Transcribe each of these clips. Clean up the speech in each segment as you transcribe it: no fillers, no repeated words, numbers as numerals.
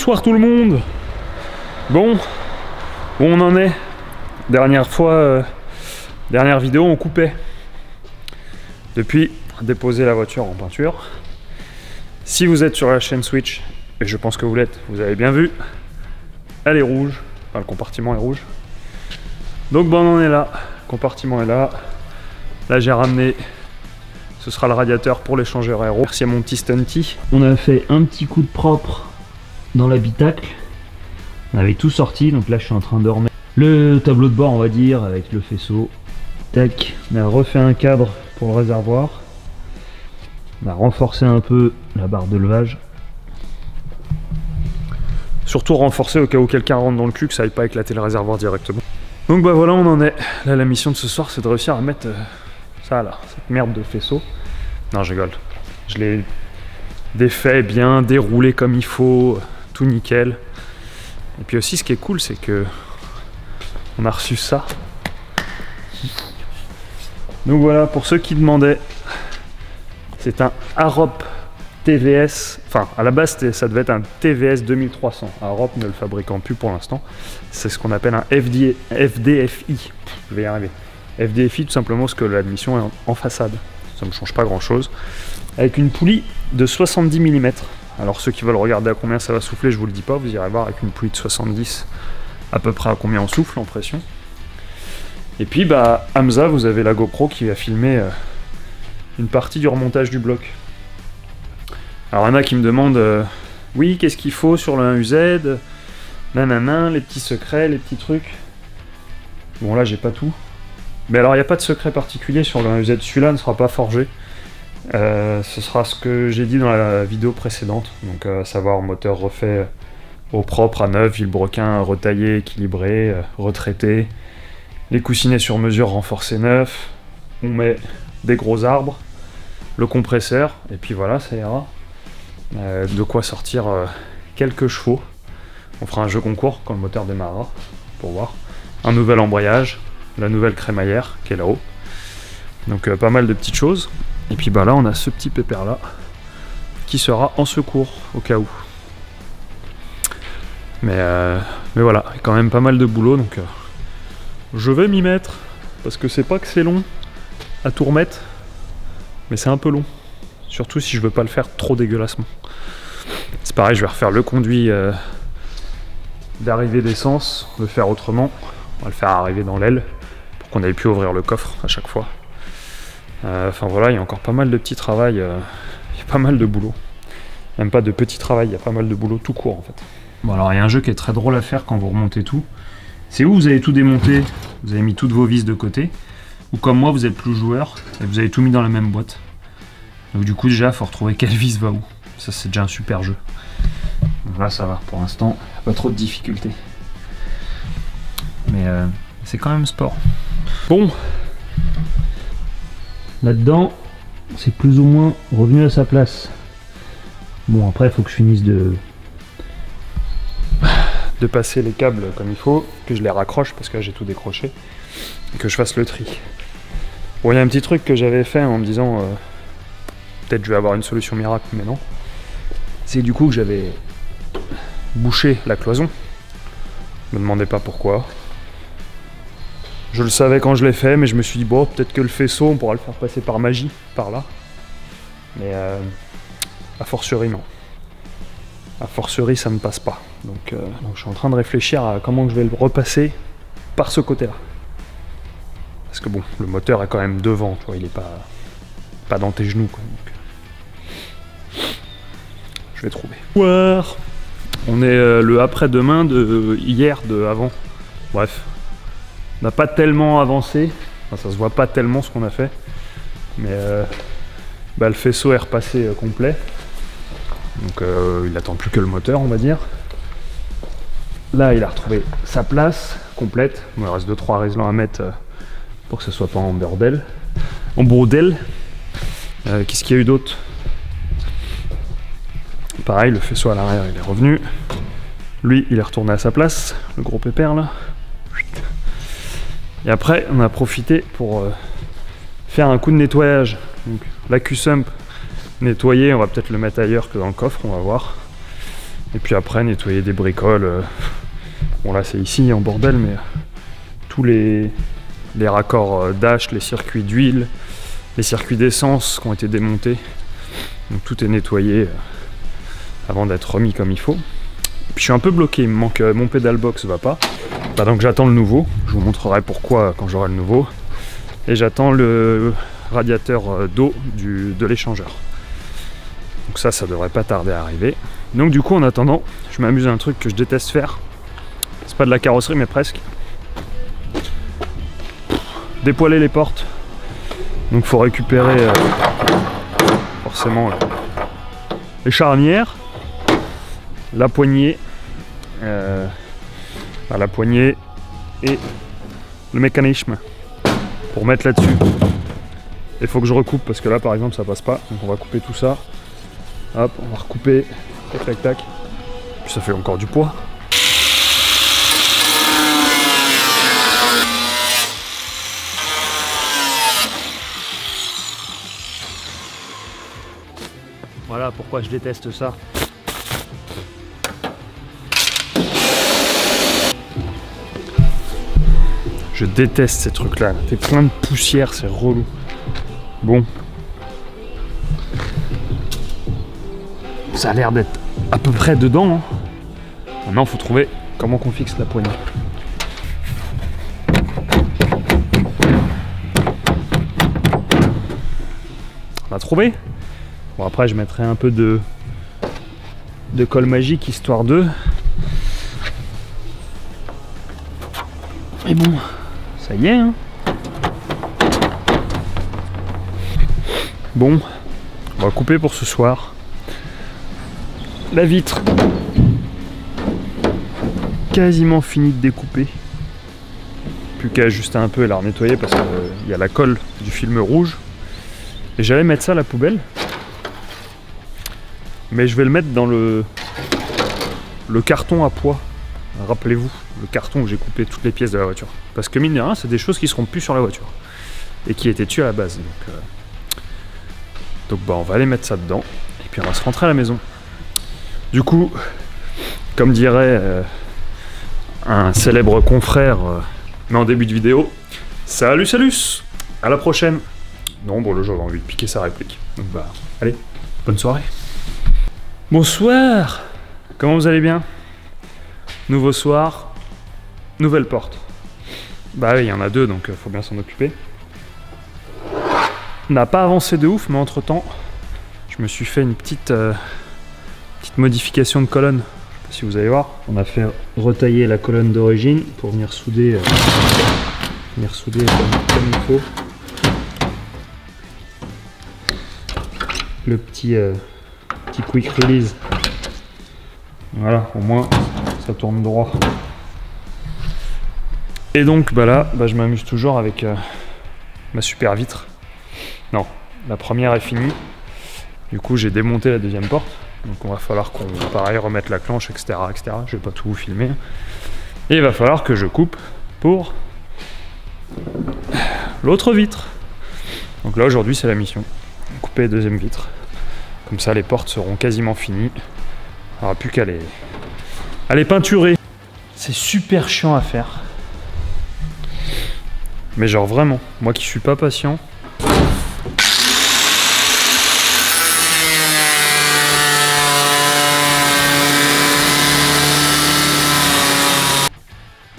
Bonsoir tout le monde. Bon, où on en est? Dernière fois, dernière vidéo, on coupait. Depuis, déposer la voiture en peinture. Si vous êtes sur la chaîne Switch, et je pense que vous l'êtes, vous avez bien vu, elle est rouge. Enfin, le compartiment est rouge. Donc bon, on en est là. Le compartiment est là. Là, j'ai ramené... Ce sera le radiateur pour l'échangeur aéro. Merci à mon petit Stunty. On a fait un petit coup de propre dans l'habitacle. On avait tout sorti, donc là je suis en train de remettre le tableau de bord, on va dire, avec le faisceau. Tac, on a refait un cadre pour le réservoir. On a renforcé un peu la barre de levage. Surtout renforcer au cas où quelqu'un rentre dans le cul, que ça aille pas éclater le réservoir directement. Donc bah voilà, on en est. Là, la mission de ce soir, c'est de réussir à mettre ça là, cette merde de faisceau. Non, je rigole. Je l'ai défait bien, déroulé comme il faut, tout nickel. Et puis aussi, ce qui est cool, c'est que on a reçu ça. Donc voilà, pour ceux qui demandaient, c'est un Arup TVS. Enfin, à la base, ça devait être un TVS 2300. Arup ne le fabriquant plus pour l'instant. C'est ce qu'on appelle un FDFI. Je vais y arriver. FDFI, tout simplement parce que l'admission est en façade. Ça ne me change pas grand chose. Avec une poulie de 70 mm. Alors ceux qui veulent regarder à combien ça va souffler, je vous le dis pas, vous irez voir avec une poulie de 70 à peu près à combien on souffle en pression. Et puis bah Hamza, vous avez la GoPro qui va filmer une partie du remontage du bloc. Alors il y en a qui me demandent oui, qu'est-ce qu'il faut sur le 1UZ, nanana, les petits secrets, les petits trucs. Bon là j'ai pas tout. Mais alors il n'y a pas de secret particulier sur le 1UZ, celui-là ne sera pas forgé. Ce sera ce que j'ai dit dans la vidéo précédente, donc à savoir moteur refait au propre, à neuf, vilebrequin retaillé, équilibré, retraité, les coussinets sur mesure renforcés neufs, on met des gros arbres, le compresseur, et puis voilà, ça ira. De quoi sortir quelques chevaux. On fera un jeu concours quand le moteur démarrera, pour voir. Un nouvel embrayage, la nouvelle crémaillère qui est là-haut. Donc pas mal de petites choses. Et puis bah là on a ce petit pépère là qui sera en secours au cas où. Mais voilà, il y a quand même pas mal de boulot, donc je vais m'y mettre. Parce que c'est pas que c'est long à tout remettre, mais c'est un peu long. Surtout si je veux pas le faire trop dégueulassement. C'est pareil, je vais refaire le conduit d'arrivée d'essence, le faire autrement. On va le faire arriver dans l'aile pour qu'on ait pu ouvrir le coffre à chaque fois. Enfin voilà, il y a encore pas mal de petits travail, il y a pas mal de boulot. Même pas de petit travail, il y a pas mal de boulot tout court en fait. Bon alors il y a un jeu qui est très drôle à faire quand vous remontez tout. C'est où vous avez tout démonté, vous avez mis toutes vos vis de côté, ou comme moi vous êtes plus joueur et vous avez tout mis dans la même boîte. Donc du coup déjà il faut retrouver quelle vis va où. Ça c'est déjà un super jeu. Donc là ça va, pour l'instant, pas trop de difficultés. Mais c'est quand même sport. Bon. Là-dedans, c'est plus ou moins revenu à sa place. Bon, après, il faut que je finisse de passer les câbles comme il faut, que je les raccroche, parce que là, j'ai tout décroché, et que je fasse le tri. Bon, il y a un petit truc que j'avais fait en me disant, peut-être je vais avoir une solution miracle, mais non. C'est du coup que j'avais bouché la cloison. Ne me demandez pas pourquoi. Je le savais quand je l'ai fait, mais je me suis dit, bon, peut-être que le faisceau, on pourra le faire passer par magie, par là. Mais a fortiori, non. A fortiori, ça ne passe pas. Donc je suis en train de réfléchir à comment je vais le repasser par ce côté-là. Parce que bon, le moteur est quand même devant, tu vois, il est pas dans tes genoux, quoi. Donc, je vais trouver. On est le après-demain de hier, de avant. Bref. On n'a pas tellement avancé, enfin, ça se voit pas tellement ce qu'on a fait, mais bah, le faisceau est repassé complet, donc il attend plus que le moteur on va dire. Là il a retrouvé sa place complète, bon, il reste 2-3 réglants à mettre pour que ce soit pas en bordel. Qu'est-ce qu'il y a eu d'autre? Pareil, le faisceau à l'arrière il est revenu, lui il est retourné à sa place, le gros pépère là. Et après, on a profité pour faire un coup de nettoyage. Donc, la Q-Sump nettoyée, on va peut-être le mettre ailleurs que dans le coffre, on va voir. Et puis après nettoyer des bricoles. Bon là c'est ici en bordel, mais tous les raccords dash, les circuits d'huile, les circuits d'essence qui ont été démontés. Donc tout est nettoyé avant d'être remis comme il faut. Puis je suis un peu bloqué, il me manque mon pédal box va pas. Bah donc j'attends le nouveau, je vous montrerai pourquoi quand j'aurai le nouveau. Et j'attends le radiateur d'eau de l'échangeur. Donc ça devrait pas tarder à arriver. Donc du coup en attendant, je m'amuse à un truc que je déteste faire. C'est pas de la carrosserie mais presque. Dépoiler les portes. Donc faut récupérer forcément les charnières, la poignée, la poignée et le mécanisme pour mettre là-dessus. Il faut que je recoupe parce que là par exemple ça passe pas. Donc on va couper tout ça. Hop, on va recouper. Tac tac tac. Puis ça fait encore du poids. Voilà pourquoi je déteste ça. Je déteste ces trucs-là. T'es plein de poussière, c'est relou. Bon. Ça a l'air d'être à peu près dedans. Hein. Maintenant, il faut trouver comment qu'on fixe la poignée. On a trouvé. Bon, après, je mettrai un peu de colle magique, histoire de... Et bon, ça y est, hein. Bon, on va couper pour ce soir. La vitre, quasiment fini de découper. Plus qu'à ajuster un peu et la nettoyer parce qu'il y a la colle du film rouge. Et j'allais mettre ça à la poubelle. Mais je vais le mettre dans le carton à poids. Rappelez-vous, le carton où j'ai coupé toutes les pièces de la voiture. Parce que mine de rien, c'est des choses qui seront plus sur la voiture. Et qui étaient tuées à la base. Donc bah, on va aller mettre ça dedans. Et puis on va se rentrer à la maison. Du coup, comme dirait un célèbre confrère, mais en début de vidéo, salut salut, à la prochaine. Non, bon là j'avais envie de piquer sa réplique. Donc bah, allez, bonne soirée. Bonsoir. Comment vous allez bien? Nouveau soir, nouvelle porte. Bah oui, il y en a deux, donc faut bien s'en occuper. On n'a pas avancé de ouf, mais entre temps, je me suis fait une petite modification de colonne. Je sais pas si vous allez voir. On a fait retailler la colonne d'origine pour venir souder, comme il faut. Le petit quick release. Voilà, au moins ça tourne droit. Et donc bah là, je m'amuse toujours avec ma super vitre. Non, la première est finie. Du coup j'ai démonté la deuxième porte. Donc on va falloir qu'on pareil remette la clenche, etc., etc. Je vais pas tout vous filmer. Et il va falloir que je coupe pour l'autre vitre. Donc là aujourd'hui c'est la mission. Couper la deuxième vitre. Comme ça les portes seront quasiment finies. Il n'y aura plus qu'à les peinturer. C'est super chiant à faire. Mais genre vraiment, moi qui suis pas patient.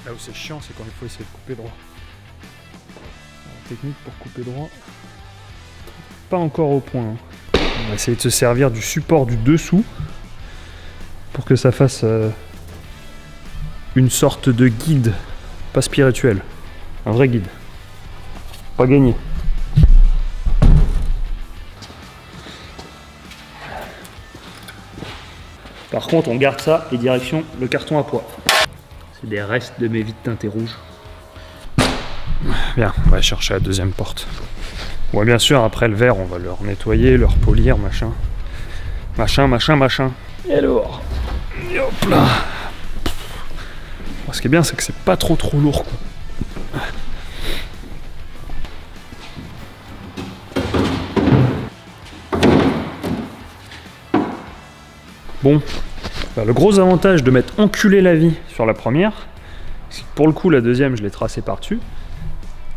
Là où c'est chiant, c'est quand il faut essayer de couper droit. La technique pour couper droit, pas encore au point. Hein. On va essayer de se servir du support du dessous pour que ça fasse une sorte de guide, pas spirituel, un vrai guide. Pas gagné. Par contre, on garde ça et direction le carton à poids. C'est des restes de mes vitres teintées rouges. Bien, on va chercher la deuxième porte. Bon, bien sûr, après le verre, on va le nettoyer, le repolir, machin. Machin. Et alors, et hop là. Bon, ce qui est bien, c'est que c'est pas trop lourd, quoi. Bon, le gros avantage de m'être enculé la vie sur la première, c'est que pour le coup la deuxième je l'ai tracée par-dessus,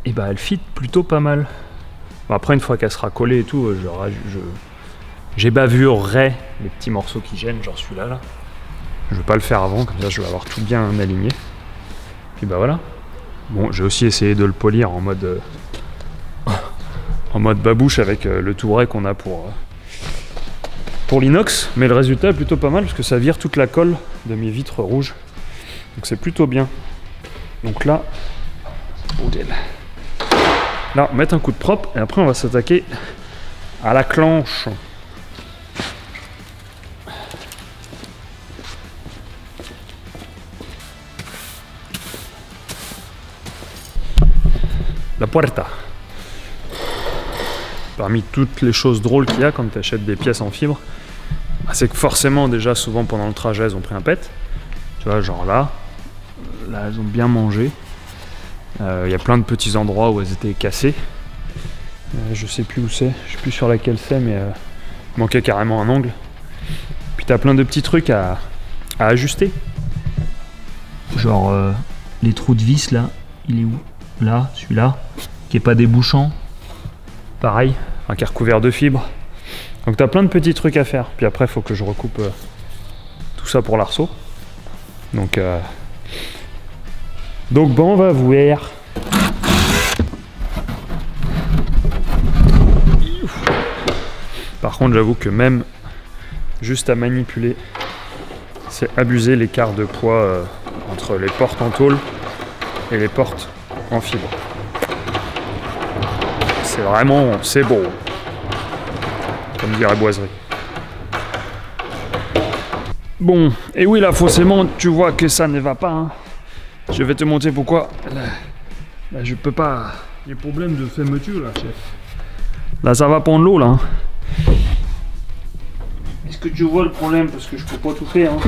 et bah elle fit plutôt pas mal. Bon, après une fois qu'elle sera collée et tout, j'ébavurerai les petits morceaux qui gênent, genre celui-là là. Je vais pas le faire avant, comme ça je vais avoir tout bien aligné. Puis bah voilà. Bon, j'ai aussi essayé de le polir en mode babouche avec le touret qu'on a pour l'inox, mais le résultat est plutôt pas mal parce que ça vire toute la colle de mes vitres rouges. Donc c'est plutôt bien. Donc là, là, mettre un coup de propre et après on va s'attaquer à la clenche. La puerta. Parmi toutes les choses drôles qu'il y a quand tu achètes des pièces en fibre, bah, c'est que forcément déjà souvent pendant le trajet elles ont pris un pet. Tu vois, genre là elles ont bien mangé. Il y a plein de petits endroits où elles étaient cassées. Je sais plus où c'est, je sais plus sur laquelle c'est, mais il manquait carrément un angle. Puis tu as plein de petits trucs à ajuster. Genre les trous de vis là, il est où? Là, celui-là, qui est pas débouchant. Pareil, un qui est recouvert de fibres. Donc tu as plein de petits trucs à faire. Puis après, il faut que je recoupe tout ça pour l'arceau. Donc bon, on va voir. Par contre, j'avoue que même juste à manipuler, c'est abusé l'écart de poids entre les portes en tôle et les portes en fibre. C'est vraiment, c'est beau. Comme dirait Boiserie. Bon, et oui là forcément tu vois que ça ne va pas. Hein. Je vais te montrer pourquoi. Là je peux pas. Les problèmes de fermeture là, chef. Là ça va prendre l'eau là. Hein. Est-ce que tu vois le problème? Parce que je peux pas tout faire. Hein.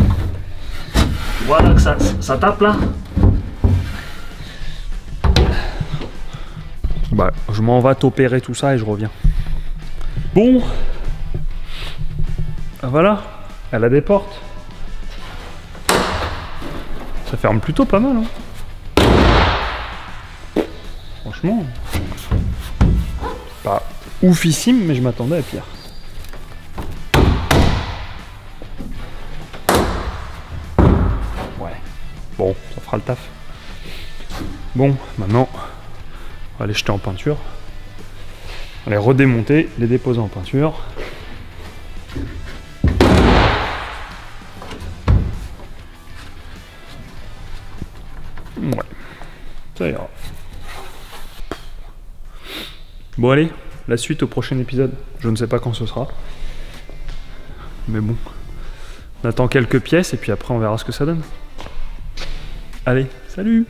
Tu vois là que ça tape là. Bah, je m'en vais t'opérer tout ça et je reviens. Bon. Ah, voilà. Elle a des portes. Ça ferme plutôt pas mal. Hein. Franchement. Pas oufissime, mais je m'attendais à pire. Ouais. Bon, ça fera le taf. Bon, maintenant... On va les jeter en peinture. On va les redémonter, les déposer en peinture. Ouais, ça ira. Bon allez, la suite au prochain épisode. Je ne sais pas quand ce sera. Mais bon, on attend quelques pièces et puis après on verra ce que ça donne. Allez, salut!